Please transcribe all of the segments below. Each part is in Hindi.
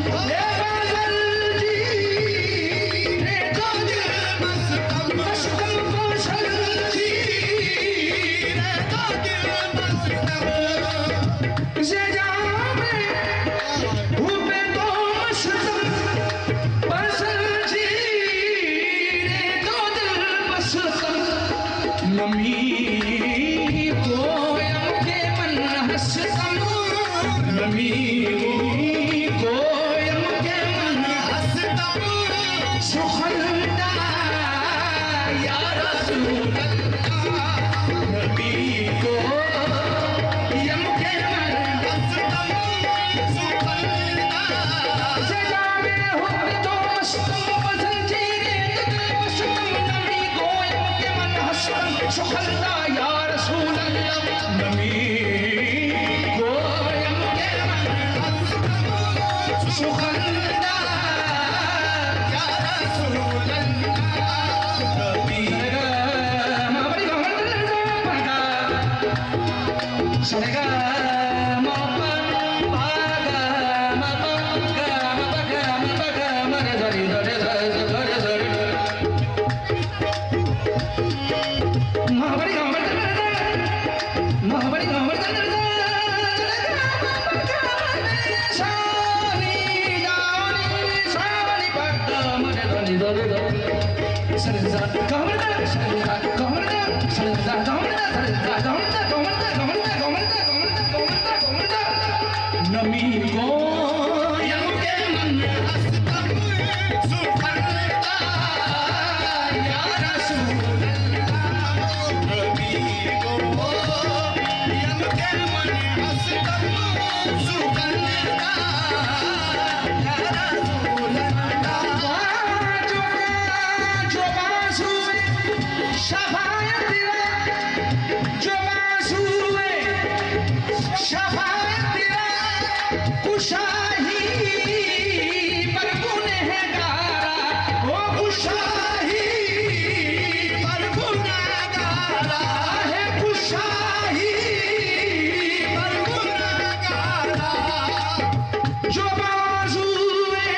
Yeah. नमी गोयम के मन हसतम सुखलता या रसूल अल्लाह नबी गोयम के मन हसतम सुखलता सजावे हुक्म दोस्तों बजंजीरे दोस्तों नबी गोयम के मन हसतम सुखलता या रसूल अल्लाह नबी नमी गोयम के मन हसतम सुखलता या रसूल अल्लाह नबी गोयम के मन हसतम सुखलता या रसूल अल्लाह जो बांसुए शफाअत जो बांसुए शफाअत कुशाही पर गुनहगारा ओ कुशाही पर गुनहगारा है कुशाही पर गुनहगारा जो बाजुए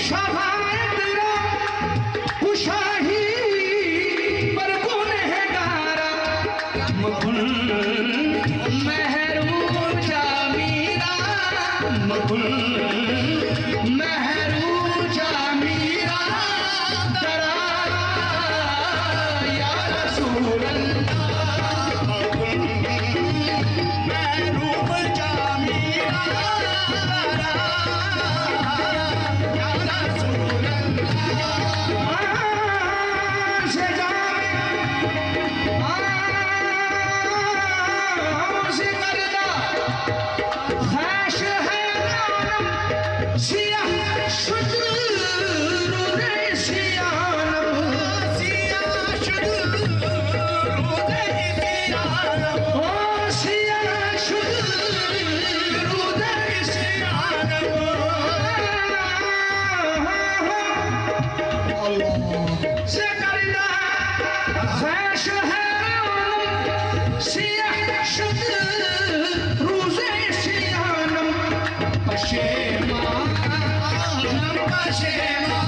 शफाअत कुशाही पर गुनहगारा मकुन महरूम जामीरा मकुन महरूम जामीरा दरा या रसूल अल्लाह मकुन महरूम जामीरा दरा या रसूल अल्लाह से जामे से करदा ख्वाहिश है सियाह शुद्ध रुदे सियानम सियाह शुद्ध रुदे सियानम ओ सियाह शुद्ध रुदे सियानम से करदा ख्वाहिश है सियाह शुद्ध रुदे सियानम पशेमा नम पशेमा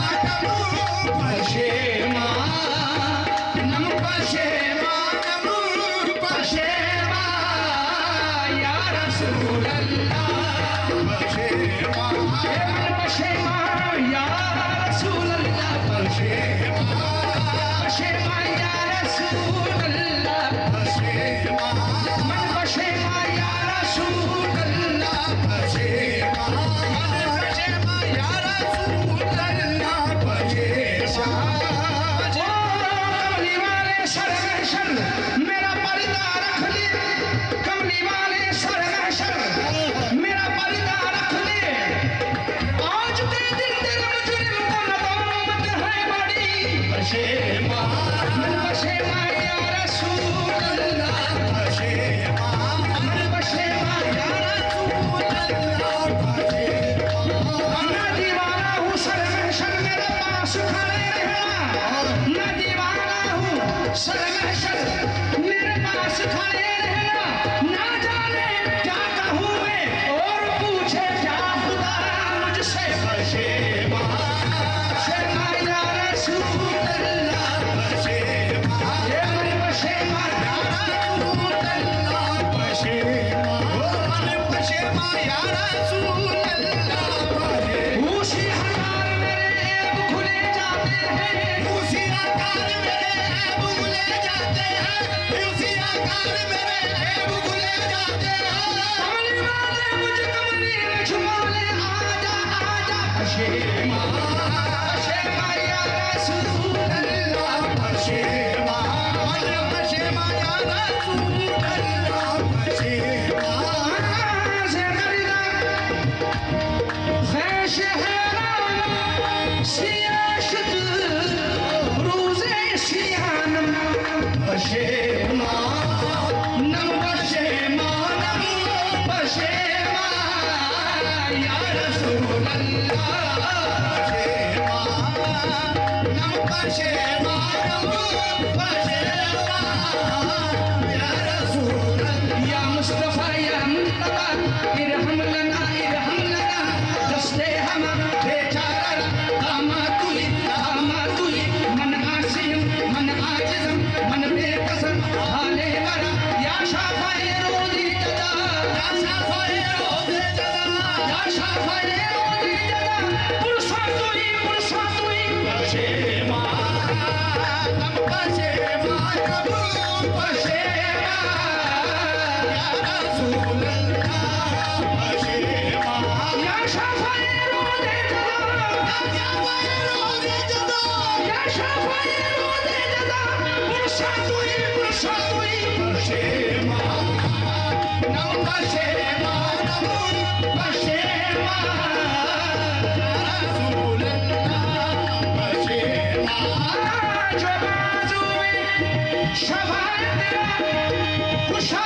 पशेमा नम पशेमा पशेमा या रसूल अल्लाह पशेमा पशेमा या रसूल अल्लाह पशेमा पशेमा या रसूल अल्लाह पशेमा मन पशेमा या रसूल अल्लाह पशेमा मेरा पर्दा रख ले कमली वाले सर महशर मेरा पर्दा रख ले आज के दिन तेरा मुजरिम को नदामत है बड़ी पशेमा पशेमा या रसूल अल्लाह पशेमा पशेमा या रसूल अल्लाह पशेमा मैं दीवाना हूँ सर महशर मेरे पास खड़े रहना मैं दीवाना हूँ सर महशर मेरे पास खड़े रहना ना जाने क्या कहूँ मैं और पूछे क्या खुदा मुझसे पशेमा पशेमा या रसूल अल्लाह पशेमा ये मन पशेमा या रसूल अल्लाह पशेमा मन पशेमा या रसूल अल्लाह उसी हकार मेरे ऐब खुले जाते हैं उसी हकार मेरे ऐब खुले जाते हैं उसी हकार मेरे ऐब खुले जाते हैं कमली वाले इरहम लना दस्ते हम बेचारा दामा तुई मन आसिम मन आजिजम मन बेकसम हाले वरा या शाफाए रोज़ी जदा या शाफाए रोज़ी जदा या शाफाए रोज़ी जदा पुरुषा तुई पशेमा नम पशेमा प्रभु पशेमा या रसूल अल्लाह पशेमा या शाफाए रोज़ी जदा या शाफाए रोज़ी जदा पुरुषा तुई पशेमा नम पशेमा प्रभु पशेमा रसूल जो बाजू में शफाअत तेरा खुशा